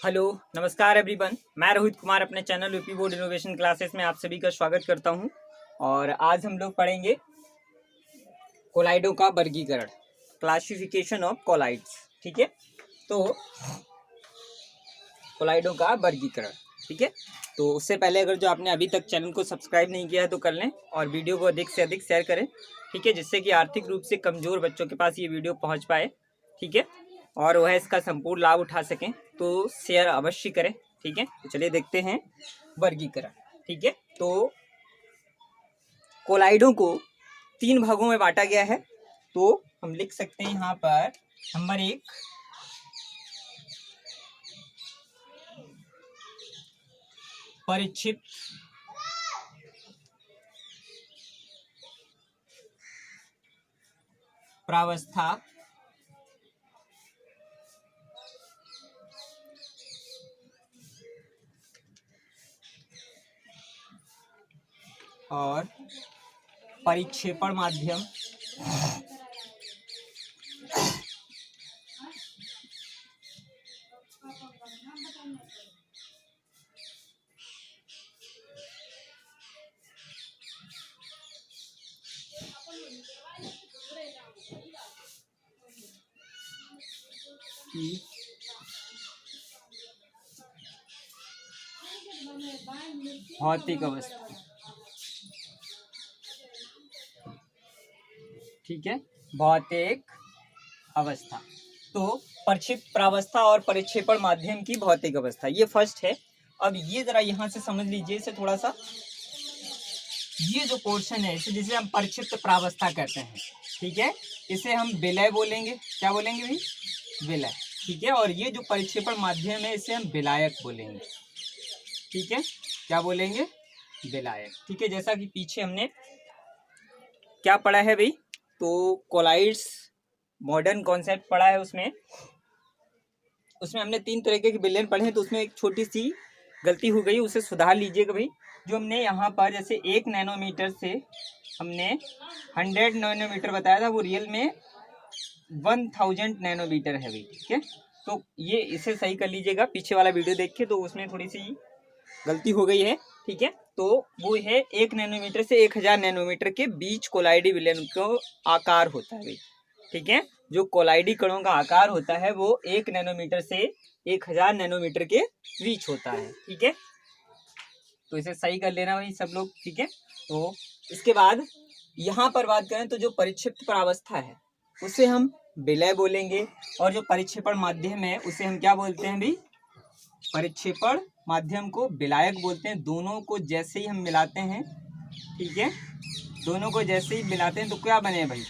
Hello, नमस्कार everyone. मैं रोहित कुमार अपने channel UP board innovation classes में आप सभी का स्वागत करता हूं। और आज हम लोग पढ़ेंगे कोलाइडों का वर्गीकरण, क्लासिफिकेशन ऑफ कोलाइड्स। ठीक है, तो कोलाइडों का वर्गीकरण। ठीक है, तो उससे पहले अगर जो आपने अभी तक चैनल को सब्सक्राइब नहीं किया है तो कर लें और वीडियो को अधिक से अधिक शेयर करें। ठीक है, जिससे कि आर्थिक रूप से कमज़ोर बच्चों के पास ये वीडियो पहुँच पाए। ठीक है, और वह इसका संपूर्ण लाभ उठा सकें, तो शेयर अवश्य करें। ठीक है, तो चलिए देखते हैं वर्गीकरण। ठीक है, तो कोलाइडों को 3 भागों में बांटा गया है। तो हम लिख सकते हैं यहाँ पर नंबर 1 परिक्षिप्त प्रावस्था और परिक्षेपण माध्यम। की भौतिक अवस्था। ठीक है, भौतिक अवस्था। तो परिक्षिप्त प्रावस्था और परिक्षेपण माध्यम की भौतिक अवस्था, ये फर्स्ट है। अब ये जरा यहाँ से समझ लीजिए इसे थोड़ा सा। ये जो पोर्शन है इसे जिसे हम परिक्षिप्त प्रावस्था कहते हैं, ठीक है, इसे हम विलय बोलेंगे। क्या बोलेंगे भाई? विलय। ठीक है, और ये जो परिक्षेपण माध्यम है इसे हम विलायक बोलेंगे। ठीक है, क्या बोलेंगे? विलायक। ठीक है, जैसा कि पीछे हमने क्या पढ़ा है भाई, तो कोलाइड्स मॉडर्न कॉन्सेप्ट पढ़ा है। उसमें हमने 3 तरीके के विलयन पढ़े हैं। तो उसमें एक छोटी सी गलती हो गई, उसे सुधार लीजिएगा भाई। जो हमने यहाँ पर जैसे 1 नैनोमीटर से हमने 100 नैनोमीटर बताया था, वो रियल में 1000 नैनोमीटर है भाई। ठीक है, तो ये इसे सही कर लीजिएगा, पीछे वाला वीडियो देख के, तो उसमें थोड़ी सी गलती हो गई है। ठीक है, तो वो है 1 नैनोमीटर से 1000 नैनोमीटर के बीच कोलाइडी विलयन का आकार होता है भाई। ठीक है, जो कोलाइडी कणों का आकार होता है वो 1 नैनोमीटर से 1000 नैनोमीटर के बीच होता है। ठीक है, तो इसे सही कर लेना भाई सब लोग। ठीक है, तो इसके बाद यहाँ पर बात करें तो जो परिक्षिप्त प्रावस्था है उसे हम विलय बोलेंगे, और जो परिक्षेपण माध्यम है उसे हम क्या बोलते हैं भाई? परिक्षेपण माध्यम को विलायक बोलते हैं। दोनों को जैसे ही हम मिलाते हैं, ठीक है, दोनों को जैसे ही मिलाते हैं तो क्या बने भाई?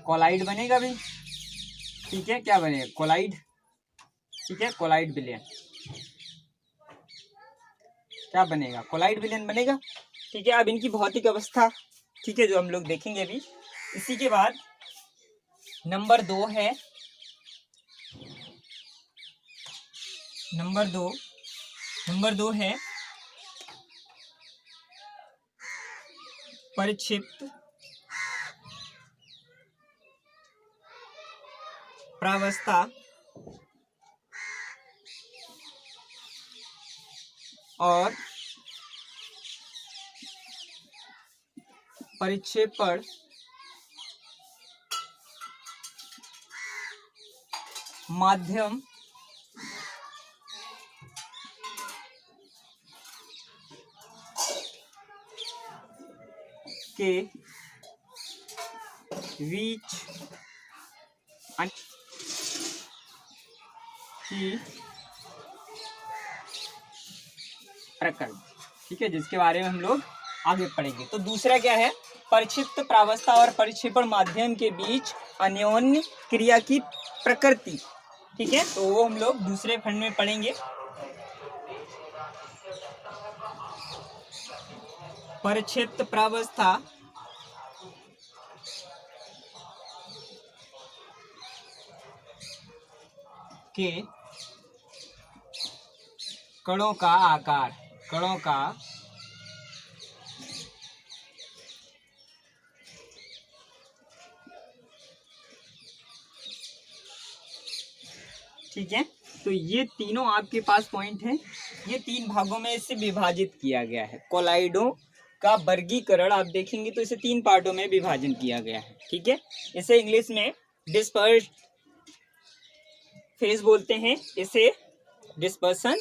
कोलाइड बनेगा भाई। ठीक है, क्या बनेगा? कोलाइड। ठीक है, कोलाइड विलयन क्या बनेगा? कोलाइड विलयन बनेगा। ठीक है, अब इनकी भौतिक अवस्था, ठीक है, जो हम लोग देखेंगे अभी। इसी के बाद नंबर 2 है, नंबर दो है परिक्षिप्त प्रावस्था और परिक्षेपण माध्यम के बीच की प्रकरण। ठीक है, जिसके बारे में हम लोग आगे पढ़ेंगे। तो दूसरा क्या है? परिक्षिप्त प्रावस्था और परिक्षेपण माध्यम के बीच अन्योन्य क्रिया की प्रकृति। ठीक है, तो वो हम लोग दूसरे खंड में पढ़ेंगे। परिक्षिप्त प्रावस्था के कणों का आकार, कणों का ठीक है। तो ये तीनों आपके पास पॉइंट हैं, ये 3 भागों में इसे विभाजित किया गया है। कोलाइडों का वर्गीकरण आप देखेंगे तो इसे 3 पार्टों में विभाजन किया गया है, ठीक है। इसे इंग्लिश में डिस्पर्स्ड फेज बोलते हैं, इसे डिस्पर्सन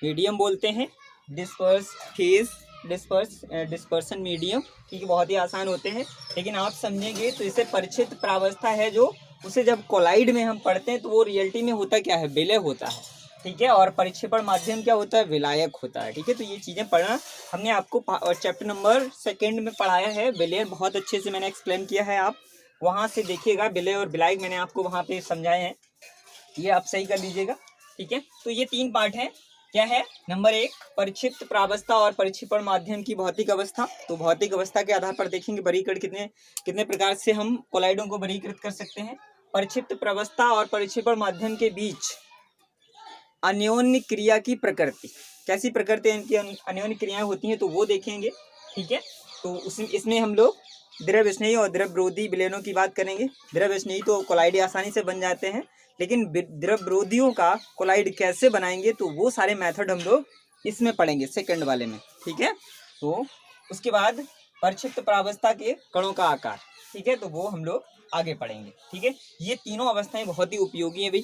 मीडियम बोलते हैं, डिस्पर्स फेज, डिस्पर्सन मीडियम, ठीक है। बहुत ही आसान होते हैं, लेकिन आप समझेंगे तो इसे परिचित प्रावस्था है जो उसे जब कोलाइड में हम पढ़ते हैं तो वो रियलिटी में होता क्या है, विलय होता है, ठीक है। और परिक्षेपण माध्यम क्या होता है, विलायक होता है, ठीक है। तो ये चीज़ें पढ़ना हमने आपको चैप्टर नंबर 2 में पढ़ाया है। विलय बहुत अच्छे से मैंने एक्सप्लेन किया है, आप वहाँ से देखिएगा। विलय और विलायक मैंने आपको वहाँ पे समझाए हैं, ये आप सही कर लीजिएगा, ठीक है। तो ये 3 पार्ट हैं, क्या है, नंबर 1 परिक्षिप्त प्रावस्था और परिक्षेपण माध्यम की भौतिक अवस्था। तो भौतिक अवस्था के आधार पर देखेंगे वर्गीकरण कितने प्रकार से हम कोलाइडों को वर्गीकृत कर सकते हैं। परिक्षिप्त प्रावस्था और परिक्षेपण माध्यम के बीच अन्योन्य क्रिया की प्रकृति, कैसी प्रकृति इनकी अन्योन्य क्रियाएं होती हैं तो वो देखेंगे, ठीक है। तो इसमें हम लोग द्रव स्नेही और द्रव विरोधी विलयनों की बात करेंगे। द्रव स्नेही तो कोलाइड आसानी से बन जाते हैं, लेकिन द्रव विरोधियों का कोलाइड कैसे बनाएंगे तो वो सारे मेथड हम लोग इसमें पढ़ेंगे, सेकंड वाले में, ठीक है। तो उसके बाद परिक्षिप्त प्रावस्था के कणों का आकार, ठीक है, तो वो हम लोग आगे पढ़ेंगे, ठीक है। ये तीनों अवस्थाएं बहुत ही उपयोगी हैं भाई,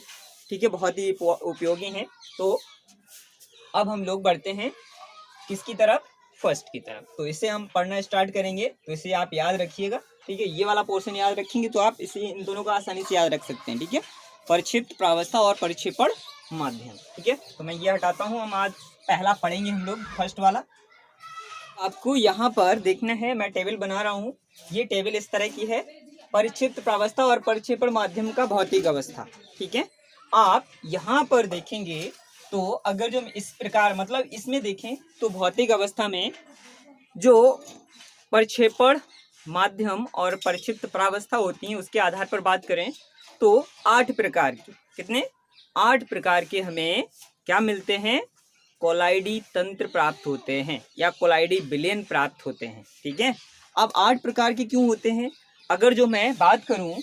ठीक है, बहुत ही उपयोगी हैं। तो अब हम लोग बढ़ते हैं किसकी तरफ, फर्स्ट की तरफ। तो इसे हम पढ़ना स्टार्ट करेंगे, तो इसे आप याद रखिएगा, ठीक है। ये वाला पोर्शन याद रखेंगे तो आप इसे इन दोनों को आसानी से याद रख सकते हैं, ठीक है। परिक्षिप्त प्रावस्था और परिक्षेपण माध्यम, ठीक है। तो मैं ये हटाता हूँ, हम आज पहला पढ़ेंगे हम लोग फर्स्ट वाला। आपको यहाँ पर देखना है, मैं टेबल बना रहा हूँ, ये टेबल इस तरह की है, परिक्षिप्त प्रावस्था और परिक्षेपण माध्यम का भौतिक अवस्था, ठीक है। आप यहाँ पर देखेंगे तो अगर जो इस प्रकार मतलब इसमें देखें तो भौतिक अवस्था में जो परिक्षेपण माध्यम और परिक्षिप्त प्रावस्था होती हैं उसके आधार पर बात करें तो 8 प्रकार की, कितने, 8 प्रकार के हमें क्या मिलते हैं, कोलाइडी तंत्र प्राप्त होते हैं या कोलाइडी विलयन प्राप्त होते हैं, ठीक है। अब 8 प्रकार के क्यों होते हैं, अगर जो मैं बात करूं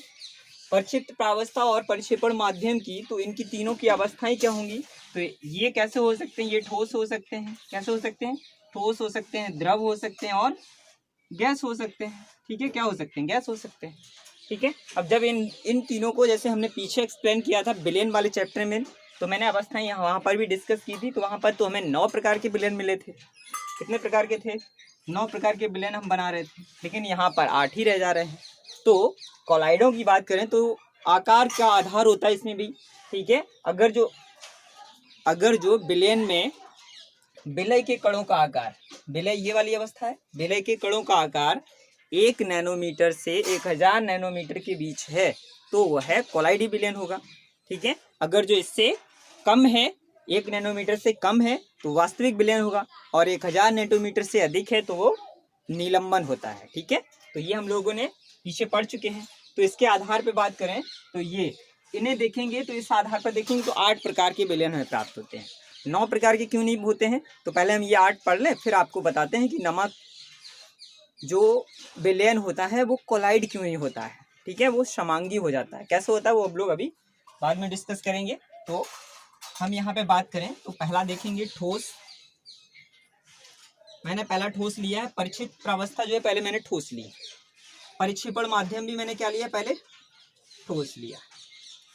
परिक्षिप्त प्रावस्था और परिक्षेपण माध्यम की तो इनकी तीनों की अवस्थाएं क्या होंगी, तो ये कैसे हो सकते हैं, ये ठोस हो सकते हैं, कैसे हो सकते हैं, ठोस हो सकते हैं, द्रव हो सकते हैं और गैस हो सकते हैं, ठीक है। क्या हो सकते हैं, गैस हो सकते हैं, ठीक है। अब जब इन तीनों को जैसे हमने पीछे एक्सप्लेन किया था विलयन वाले चैप्टर में, तो मैंने अवस्थाएं वहाँ पर भी डिस्कस की थी, तो वहाँ पर तो हमें 9 प्रकार के विलयन मिले थे, कितने प्रकार के थे, 9 प्रकार के विलयन हम बना रहे थे, लेकिन यहाँ पर 8 ही रह जा रहे हैं। तो कोलाइडों की बात करें तो आकार का आधार होता है इसमें भी, ठीक है। अगर जो विलयन में विलय के कणों का आकार, विलय ये वाली अवस्था है, विलय के कणों का आकार 1 नैनोमीटर से 1000 नैनोमीटर के बीच है तो वह कोलाइडी विलयन होगा, ठीक है। अगर जो इससे कम है, 1 नैनोमीटर से कम है तो वास्तविक विलयन होगा, और 1000 नैनोमीटर से अधिक है तो वो निलंबन होता है, ठीक है। तो ये हम लोगों ने पीछे पढ़ चुके हैं। तो इसके आधार पर बात करें तो ये इन्हें देखेंगे तो इस आधार पर देखेंगे तो 8 प्रकार के विलयन हमें प्राप्त होते हैं। 9 प्रकार के क्यों नहीं होते हैं, तो पहले हम ये 8 पढ़ लें, फिर आपको बताते हैं कि नमक जो विलयन होता है वो कोलाइड क्यों नहीं होता है, ठीक है, वो समांगी हो जाता है, कैसे होता है वो हम लोग अभी बाद में डिस्कस करेंगे। तो हम यहाँ पे बात करें तो पहला देखेंगे ठोस, मैंने पहला ठोस लिया है, परिक्षिप्त प्रावस्था जो है पहले मैंने ठोस ली, परिक्षेपण माध्यम भी मैंने क्या लिया, पहले ठोस लिया,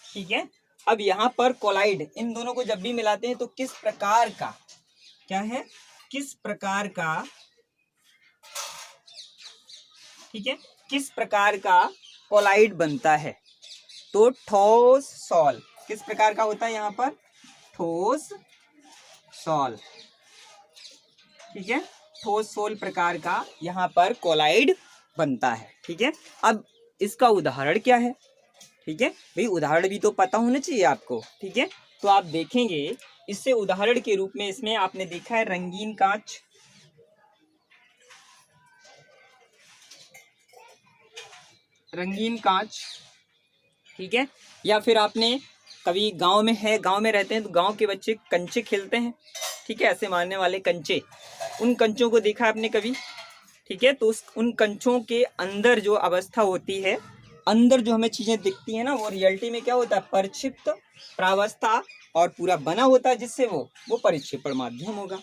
ठीक है। अब यहाँ पर कोलाइड, इन दोनों को जब भी मिलाते हैं तो किस प्रकार का क्या है, किस प्रकार का, ठीक है, किस प्रकार का कोलाइड बनता है, तो ठोस सॉल, किस प्रकार का होता है यहाँ पर, ठोस सॉल, ठीक है, ठोस सोल प्रकार का यहाँ पर कोलाइड बनता है, ठीक है। अब इसका उदाहरण क्या है, ठीक है भाई, उदाहरण भी तो पता होना चाहिए आपको, ठीक है। तो आप देखेंगे इससे उदाहरण के रूप में इसमें आपने देखा है रंगीन कांच, रंगीन कांच, ठीक है, या फिर आपने कभी गांव में है, गांव में रहते हैं तो गांव के बच्चे कंचे खेलते हैं, ठीक है, ऐसे मारने वाले कंचे, उन कंचों को देखा आपने कभी, ठीक है। तो उन कंचों के अंदर जो अवस्था होती है अंदर जो हमें चीजें दिखती हैं ना, वो रियलिटी में क्या होता है, परिक्षिप्त प्रावस्था और पूरा बना होता है, जिससे वो परिक्षेपण माध्यम होगा।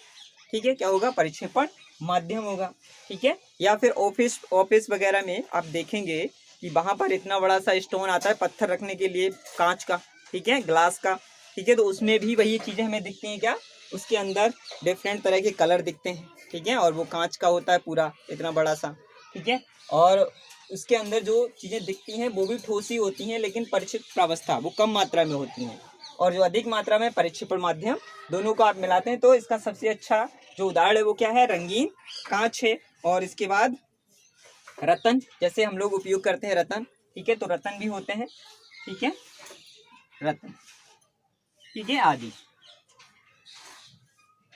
ठीक है, क्या होगा, परिक्षेपण माध्यम होगा। ठीक है, या फिर ऑफिस वगैरह में आप देखेंगे कि वहां पर इतना बड़ा सा स्टोन आता है पत्थर रखने के लिए, कांच का, ठीक है, ग्लास का। ठीक है, तो उसमें भी वही चीजें हमें दिखती हैं, क्या, उसके अंदर डिफरेंट तरह के कलर दिखते हैं। ठीक है, और वो कांच का होता है पूरा इतना बड़ा सा। ठीक है, और उसके अंदर जो चीजें दिखती हैं वो भी ठोस ही होती हैं, लेकिन परिक्षिप्त प्रावस्था वो कम मात्रा में होती हैं, और जो अधिक मात्रा में परिक्षेपण माध्यम, दोनों को आप मिलाते हैं तो इसका सबसे अच्छा जो उदाहरण है वो क्या है, रंगीन कांच है। और इसके बाद रतन, जैसे हम लोग उपयोग करते हैं रतन। ठीक है, तो रतन भी होते हैं। ठीक है, रतन, ठीक है, आदि।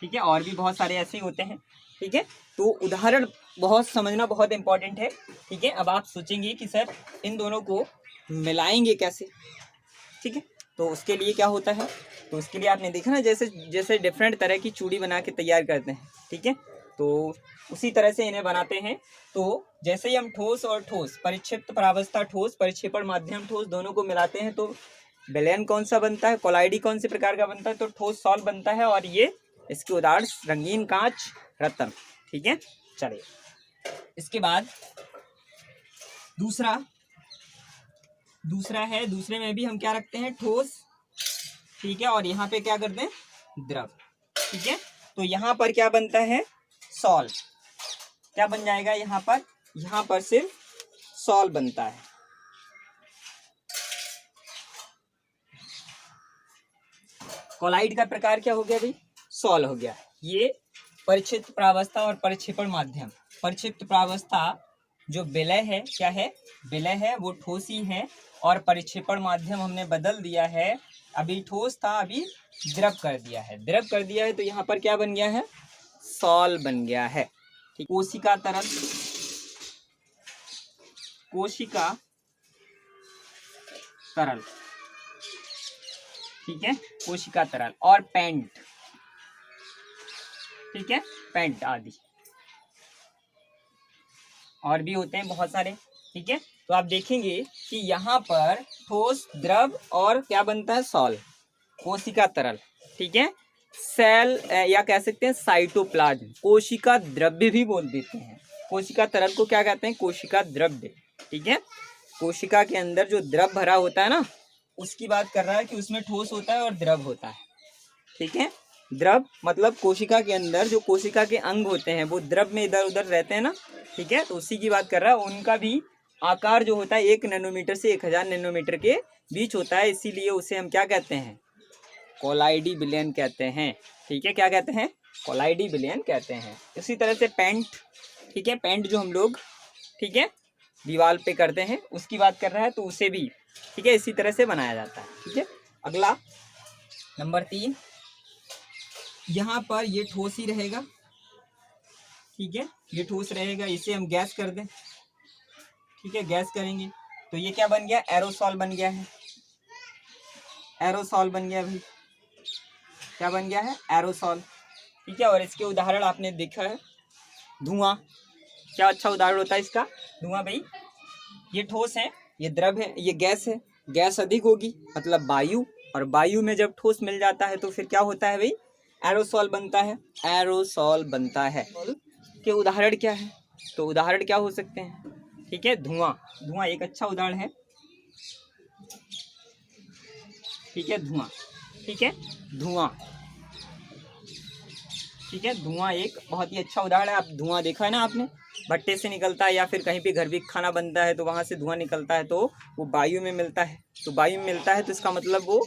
ठीक है, और भी बहुत सारे ऐसे ही होते हैं। ठीक है, तो उदाहरण बहुत समझना बहुत इंपॉर्टेंट है। ठीक है, अब आप सोचेंगे कि सर इन दोनों को मिलाएंगे कैसे। ठीक है, तो उसके लिए क्या होता है, तो उसके लिए आपने देखा ना, जैसे जैसे डिफरेंट तरह की चूड़ी बना के तैयार करते हैं। ठीक है, तो उसी तरह से इन्हें बनाते हैं। तो जैसे ही हम ठोस और ठोस, परिक्षिप्त प्रावस्था ठोस, परिक्षेपण माध्यम ठोस, दोनों को मिलाते हैं तो विलयन कौन सा बनता है, कोलाइडी कौन से प्रकार का बनता है, तो ठोस सॉल्व बनता है। और ये इसके उदाहरण रंगीन कांच, रत्न। ठीक है, चलिए इसके बाद दूसरा है, दूसरे में भी हम क्या रखते हैं, ठोस। ठीक है, और यहाँ पे क्या करते हैं, द्रव। ठीक है, तो यहाँ पर क्या बनता है, सॉल्व। क्या बन जाएगा यहाँ पर सिर्फ सॉल्व बनता है। कोलाइड का प्रकार क्या हो गया भाई, सॉल्व हो गया। ये परिक्षिप्त प्रावस्था और परिक्षेपण माध्यम। परिक्षिप्त प्रावस्था जो विलय है, क्या है, विलय है, वो ठोस ही है। और परिक्षेपण माध्यम हमने बदल दिया है, अभी ठोस था अभी द्रव कर दिया है, द्रव कर दिया है, तो यहाँ पर क्या बन गया है, सॉल्व बन गया है। ठीक, कोशिका तरल, कोशिका तरल। ठीक है, कोशिका तरल और पेंट। ठीक है, पेंट आदि और भी होते हैं बहुत सारे। ठीक है, तो आप देखेंगे कि यहाँ पर ठोस, द्रव और क्या बनता है, सॉल्व, कोशिका तरल। ठीक है, सेल या कह सकते हैं साइटोप्लाज्म, कोशिका द्रव्य भी बोल देते हैं। कोशिका तरल को क्या कहते हैं, कोशिका द्रव्य। ठीक है, कोशिका के अंदर जो द्रव भरा होता है ना, उसकी बात कर रहा है कि उसमें ठोस होता है और द्रव होता है। ठीक है, द्रव मतलब कोशिका के अंदर जो कोशिका के अंग होते हैं वो द्रव में इधर उधर रहते हैं ना। ठीक है, तो उसी की बात कर रहा है। उनका भी आकार जो होता है 1 नैनोमीटर से 1000 नैनोमीटर के बीच होता है, इसीलिए उसे हम क्या कहते हैं, कोलाइडी विलयन कहते हैं। ठीक है, क्या कहते हैं, कोलाइडी विलयन कहते हैं। इसी तरह से पेंट। ठीक है, पेंट जो हम लोग, ठीक है, दीवार पे करते हैं, उसकी बात कर रहा है, तो उसे भी, ठीक है, इसी तरह से बनाया जाता है। ठीक है, अगला नंबर 3, यहाँ पर ये ठोस ही रहेगा। ठीक है, ये ठोस रहेगा, इसे हम गैस कर दें। ठीक है, गैस करेंगे तो ये क्या बन गया, एरोसॉल बन गया है। एरोसॉल बन गया भाई, क्या बन गया है, एरोसॉल। ठीक है, और इसके उदाहरण आपने देखा है, धुआं, क्या अच्छा उदाहरण होता है इसका, धुआं भाई। ये ठोस है, ये द्रव है, ये गैस है, गैस अधिक होगी मतलब वायु, और वायु में जब ठोस मिल जाता है तो फिर क्या होता है भाई, एरोसॉल बनता है, एरोसॉल बनता है। के उदाहरण क्या है, तो उदाहरण क्या हो सकते हैं, ठीक है, धुआं, धुआं एक अच्छा उदाहरण है। ठीक है, धुआं, ठीक है, धुआं, ठीक है, धुआं एक बहुत ही अच्छा उदाहरण है। आप धुआं देखा है ना आपने, भट्टे से निकलता है या फिर कहीं पे घर भी खाना बनता है तो वहाँ से धुआं निकलता है, तो वो वायु में मिलता है, तो वायु में मिलता है तो इसका मतलब वो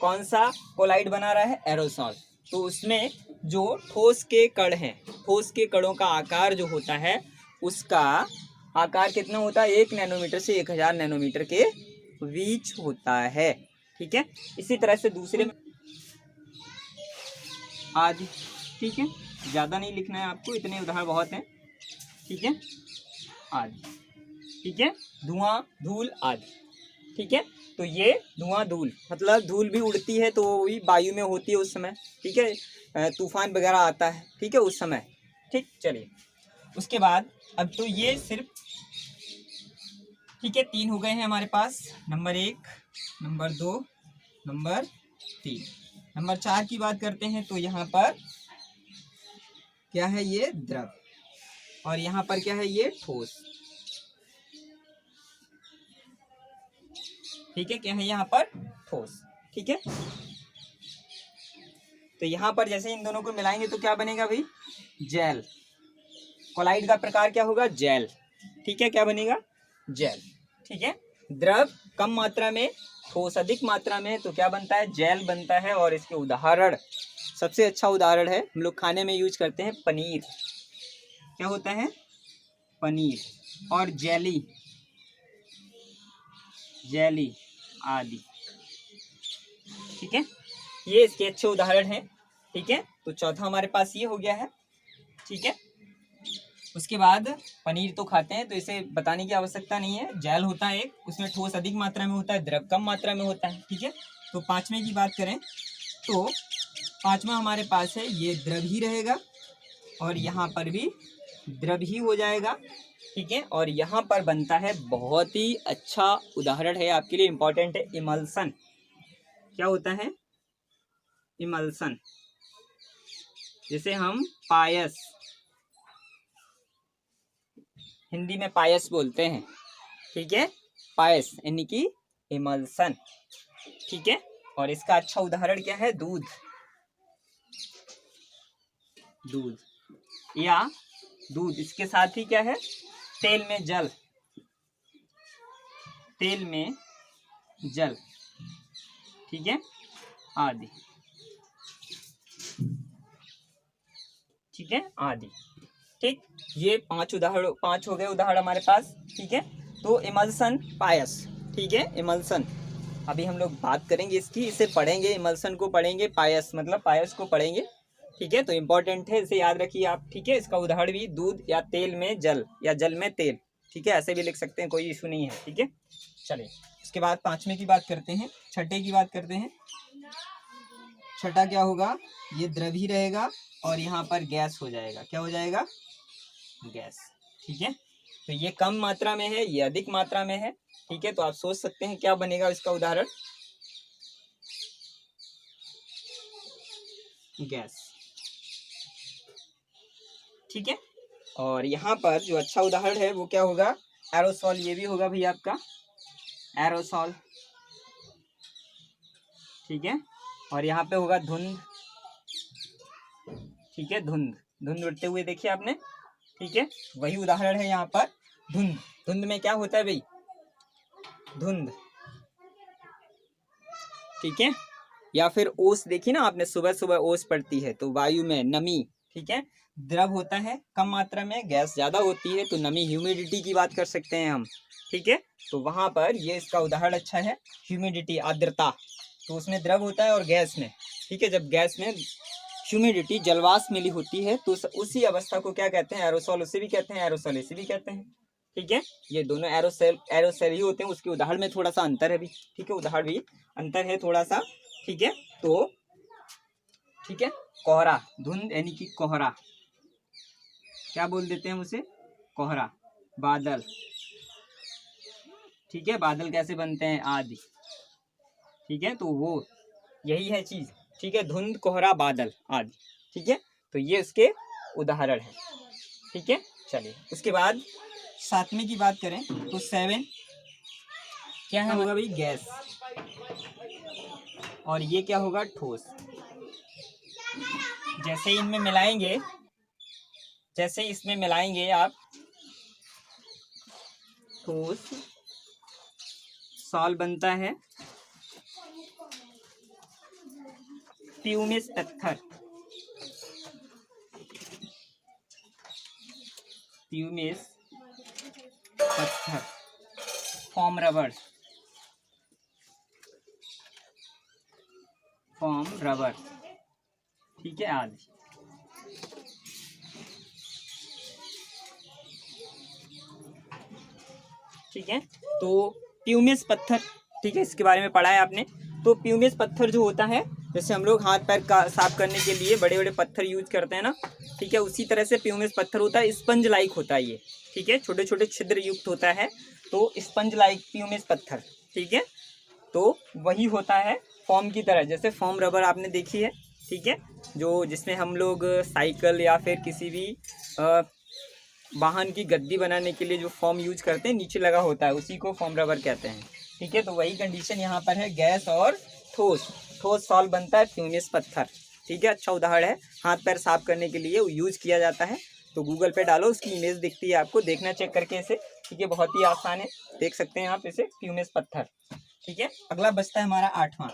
कौन सा कोलाइड बना रहा है, एरोसॉल। तो उसमें जो ठोस के कण हैं, ठोस के कणों का आकार जो होता है, उसका आकार कितना होता है, 1 नैनोमीटर से 1000 नैनोमीटर के बीच होता है। ठीक है, इसी तरह से दूसरे में आदि। ठीक है, ज़्यादा नहीं लिखना है आपको, इतने उदाहरण बहुत हैं। ठीक है, आदि। ठीक है, धुआं, धूल आदि। ठीक है, तो ये धुआं, धूल मतलब धूल भी उड़ती है तो वो भी वायु में होती है उस समय। ठीक है, तूफान वगैरह आता है, ठीक है, उस समय। ठीक, चलिए उसके बाद अब तो ये सिर्फ ठीक है, 3 हो गए हैं हमारे पास, नंबर 1, नंबर 2, नंबर 3। नंबर 4 की बात करते हैं तो यहाँ पर क्या है, ये द्रव, और यहाँ पर क्या है, ये ठोस। ठीक है, क्या है यहाँ पर, ठोस। ठीक है, तो यहाँ पर जैसे इन दोनों को मिलाएंगे तो क्या बनेगा भाई, जेल। कोलाइड का प्रकार क्या होगा, जेल। ठीक है, क्या बनेगा, जेल। ठीक है, द्रव कम मात्रा में, ठोस अधिक मात्रा में, तो क्या बनता है, जेल बनता है। और इसके उदाहरण, सबसे अच्छा उदाहरण है, हम लोग खाने में यूज करते हैं, पनीर। क्या होता है, पनीर और जेली, जेली आदि। ठीक है, ये इसके अच्छे उदाहरण हैं। ठीक है, तो चौथा हमारे पास ये हो गया है। ठीक है, उसके बाद पनीर तो खाते हैं तो इसे बताने की आवश्यकता नहीं है, जेल होता है एक, उसमें ठोस अधिक मात्रा में होता है, द्रव कम मात्रा में होता है। ठीक है, तो पांचवें की बात करें तो पांचवा हमारे पास है, ये द्रव ही रहेगा और यहाँ पर भी द्रव ही हो जाएगा। ठीक है, और यहाँ पर बनता है, बहुत ही अच्छा उदाहरण है आपके लिए, इंपॉर्टेंट है, इमल्सन। क्या होता है, इमल्सन, जिसे हम पायस, हिंदी में पायस बोलते हैं। ठीक है, पायस यानी कि इमल्सन। ठीक है, और इसका अच्छा उदाहरण क्या है, दूध, दूध या दूध। इसके साथ ही क्या है, तेल में जल, तेल में जल। ठीक है, आदि। ठीक है, आदि। ठीक, ये 5 उदाहरण, 5 हो गए उदाहरण हमारे पास। ठीक है, तो इमल्सन, पायस। ठीक है, इमल्सन अभी हम लोग बात करेंगे इसकी, इसे पढ़ेंगे, इमल्सन को पढ़ेंगे, पायस मतलब पायस को पढ़ेंगे। ठीक है, तो इम्पोर्टेंट है, इसे याद रखिए आप। ठीक है, इसका उदाहरण भी दूध या तेल में जल या जल में तेल। ठीक है, ऐसे भी लिख सकते हैं, कोई इशू नहीं है। ठीक है, चलिए उसके बाद पांचवें की बात करते हैं, छठे की बात करते हैं। छठा क्या होगा, ये द्रव ही रहेगा और यहाँ पर गैस हो जाएगा। क्या हो जाएगा, गैस। ठीक है, तो ये कम मात्रा में है, ये अधिक मात्रा में है। ठीक है, तो आप सोच सकते हैं क्या बनेगा इसका उदाहरण, गैस। ठीक है, और यहाँ पर जो अच्छा उदाहरण है वो क्या होगा, एरोसॉल। ये भी होगा भैया आपका एरोसॉल। ठीक है, और यहाँ पे होगा धुंध। ठीक है, धुंध, धुंध उड़ते हुए देखिए आपने। ठीक है, वही उदाहरण है यहाँ पर, धुंध। धुंध में क्या होता है भाई, धुंध। ठीक है, या फिर ओस, देखिए ना आपने, सुबह सुबह ओस पड़ती है तो वायु में नमी। ठीक है, द्रव होता है कम मात्रा में, गैस ज्यादा होती है तो नमी, ह्यूमिडिटी की बात कर सकते हैं हम। ठीक है, तो वहां पर ये इसका उदाहरण अच्छा है, ह्यूमिडिटी, आर्द्रता। तो उसमें द्रव होता है और गैस में। ठीक है, जब गैस में ह्यूमिडिटी, जलवाष्प मिली होती है तो उसी अवस्था को क्या कहते हैं, एरोसॉल। उसे भी कहते हैं एरोसॉल, इसे भी कहते हैं। ठीक है, ये दोनों एरोसॉल, एरोसॉल ही होते हैं। उसके उदाहरण में थोड़ा सा अंतर है भी। ठीक है, उदाहरण भी अंतर है थोड़ा सा। ठीक है, तो ठीक है, कोहरा, धुंध यानी कि कोहरा, क्या बोल देते हैं उसे, कोहरा। बादल, ठीक है, बादल कैसे बनते हैं, आदि। ठीक है, तो वो यही है चीज। ठीक है, धुंध, कोहरा, बादल आदि। ठीक है, तो ये इसके उदाहरण है। ठीक है, चलिए उसके बाद सातवें की बात करें तो 7 क्या है, होगा भाई गैस, और ये क्या होगा, ठोस। जैसे इनमें मिलाएंगे, जैसे इसमें मिलाएंगे आप, ठोस सॉल बनता है, प्यूमिस पत्थर, प्यूमिस पत्थर, फॉर्म रबर, फॉर्म रबर। ठीक है, आदि। ठीक है, तो प्यूमिस पत्थर, ठीक है, इसके बारे में पढ़ा है आपने। तो प्यूमिस पत्थर जो होता है, जैसे हम लोग हाथ पैर का साफ करने के लिए बड़े बड़े पत्थर यूज करते हैं ना। ठीक है, उसी तरह से प्यूमिस पत्थर होता है, स्पंज लाइक होता है ये। ठीक है, छोटे छोटे छिद्र युक्त होता है। तो स्पंज लाइक प्यूमिस पत्थर, ठीक है। तो वही होता है फॉर्म की तरह, जैसे फॉर्म रबर आपने देखी है, ठीक है, जो जिसमें हम लोग साइकिल या फिर किसी भी वाहन की गद्दी बनाने के लिए जो फॉर्म यूज करते हैं नीचे लगा होता है, उसी को फॉर्म रबर कहते हैं, ठीक है। तो वही कंडीशन यहाँ पर है, गैस और ठोस। ठोस सॉल्व बनता है प्यूमिस पत्थर, ठीक है। अच्छा उदाहरण है, हाथ पैर साफ करने के लिए यूज किया जाता है। तो गूगल पे डालो, उसकी इमेज दिखती है आपको, देखना चेक करके इसे, ठीक है। बहुत ही आसान है, देख सकते हैं आप इसे, प्यूमिस पत्थर, ठीक है। अगला बचता है हमारा 8वां।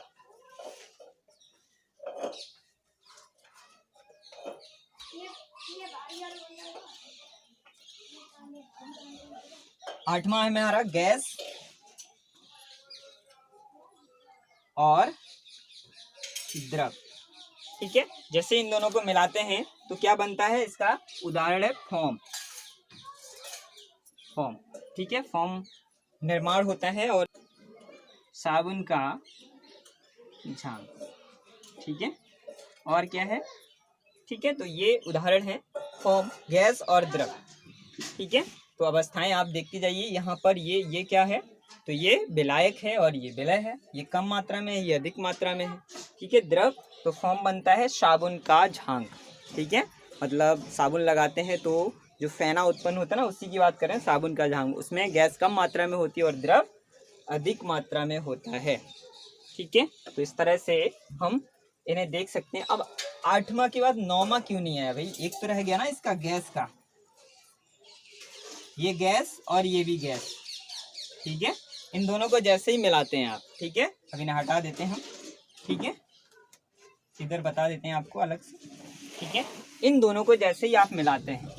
आठवां है हमारा गैस और द्रव, ठीक है। जैसे इन दोनों को मिलाते हैं तो क्या बनता है, इसका उदाहरण है फॉर्म। फॉर्म, ठीक है, फॉर्म निर्माण होता है और साबुन का झाग, ठीक है। और क्या है, ठीक है। तो ये उदाहरण है फॉर्म, गैस और द्रव, ठीक है। तो अवस्थाएं आप देखते जाइए, यहाँ पर ये क्या है, तो ये विलायक है और ये विलय है, ये कम मात्रा में है, ये अधिक मात्रा में है, ठीक है। द्रव, तो फॉर्म बनता है साबुन का झाग, ठीक है। मतलब साबुन लगाते हैं तो जो फेना उत्पन्न होता है ना, उसी की बात करें, साबुन का झाग, उसमें गैस कम मात्रा में होती है और द्रव अधिक मात्रा में होता है, ठीक है। तो इस तरह से हम इन्हें देख सकते हैं। अब 8वां के बाद 9वां क्यों नहीं आया भाई, एक तो रह गया ना इसका गैस का, ये गैस और ये भी गैस, ठीक है। इन दोनों को जैसे ही मिलाते हैं आप, ठीक है, अब इन्हें हटा देते हैं हम, ठीक है, इधर बता देते हैं आपको अलग से, ठीक है। इन दोनों को जैसे ही आप मिलाते हैं,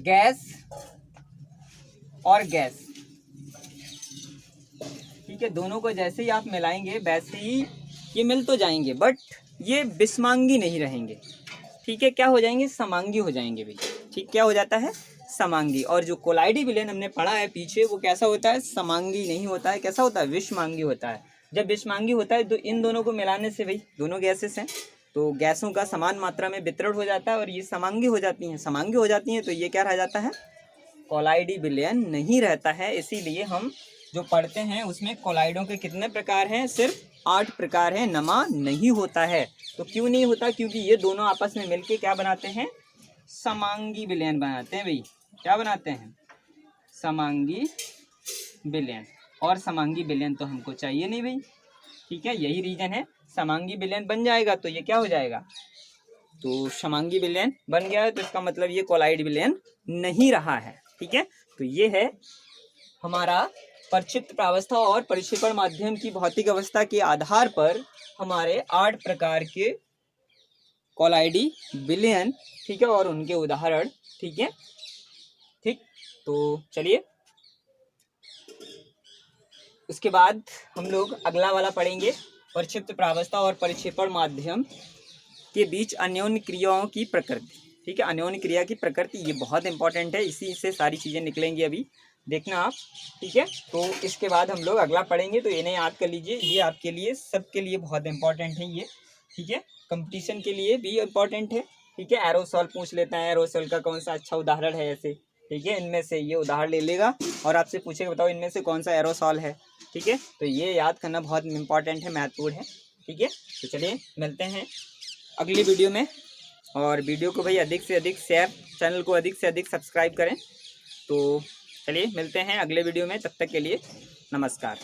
गैस और गैस, ठीक है, दोनों को जैसे ही आप मिलाएंगे वैसे ही ये मिल तो जाएंगे, बट ये विषमांगी नहीं रहेंगे, ठीक है। क्या हो जाएंगे, समांगी हो जाएंगे भाई, ठीक, क्या हो जाता है, समांगी। और जो कोलाइडी विलयन हमने पढ़ा है पीछे, वो कैसा होता है, समांगी नहीं होता है, कैसा होता है, विषमांगी होता है। जब विषमांगी होता है तो इन दोनों को मिलाने से भाई, दोनों गैसेस हैं तो गैसों का समान मात्रा में वितरण हो जाता है और ये समांगी हो जाती हैं। समांगी हो जाती हैं तो ये क्या रह जाता है, कोलाइडी विलयन नहीं रहता है। इसीलिए हम जो पढ़ते हैं उसमें कोलाइडों के कितने प्रकार हैं, सिर्फ 8 प्रकार हैं, नमा नहीं होता है। तो क्यों नहीं होता, क्योंकि ये दोनों आपस में मिलके क्या बनाते हैं, समांगी विलयन बनाते हैं भाई। क्या बनाते हैं, समांगी विलयन। और समांगी विलयन तो हमको चाहिए नहीं भाई, ठीक है, यही रीजन है। समांगी विलयन बन जाएगा तो ये क्या हो जाएगा, तो समांगी विलयन बन गया है, तो इसका मतलब ये कोलाइड विलयन नहीं रहा है, ठीक है। तो ये है हमारा प्रक्षिप्त प्रावस्था और परिक्षेपण माध्यम की भौतिक अवस्था के आधार पर हमारे 8 प्रकार के कोलाइडी विलयन, ठीक है, और उनके उदाहरण, ठीक है, ठीक। तो चलिए उसके बाद हम लोग अगला वाला पढ़ेंगे, प्रक्षिप्त प्रावस्था और परिक्षेपण माध्यम के बीच अन्योन्य क्रियाओं की प्रकृति, ठीक है। अन्योन्य क्रिया की प्रकृति ये बहुत इंपॉर्टेंट है, इसी से सारी चीज़ें निकलेंगी, अभी देखना आप, ठीक है। तो इसके बाद हम लोग अगला पढ़ेंगे, तो इन्हें याद कर लीजिए, ये आपके लिए सबके लिए बहुत इंपॉर्टेंट है ये, ठीक है, कंपटीशन के लिए भी इम्पॉर्टेंट है, ठीक है। एरोसॉल पूछ लेता है, एरोसॉल का कौन सा अच्छा उदाहरण है ऐसे, ठीक है, इनमें से ये उदाहरण ले लेगा और आपसे पूछेगा बताओ इनमें से कौन सा एरोसॉल है, ठीक है। तो ये याद करना बहुत इंपॉर्टेंट है, महत्वपूर्ण है, ठीक है। तो चलिए मिलते हैं अगली वीडियो में, और वीडियो को भाई अधिक से अधिक शेयर, चैनल को अधिक से अधिक सब्सक्राइब करें। तो चलिए मिलते हैं अगले वीडियो में, तब तक के लिए नमस्कार।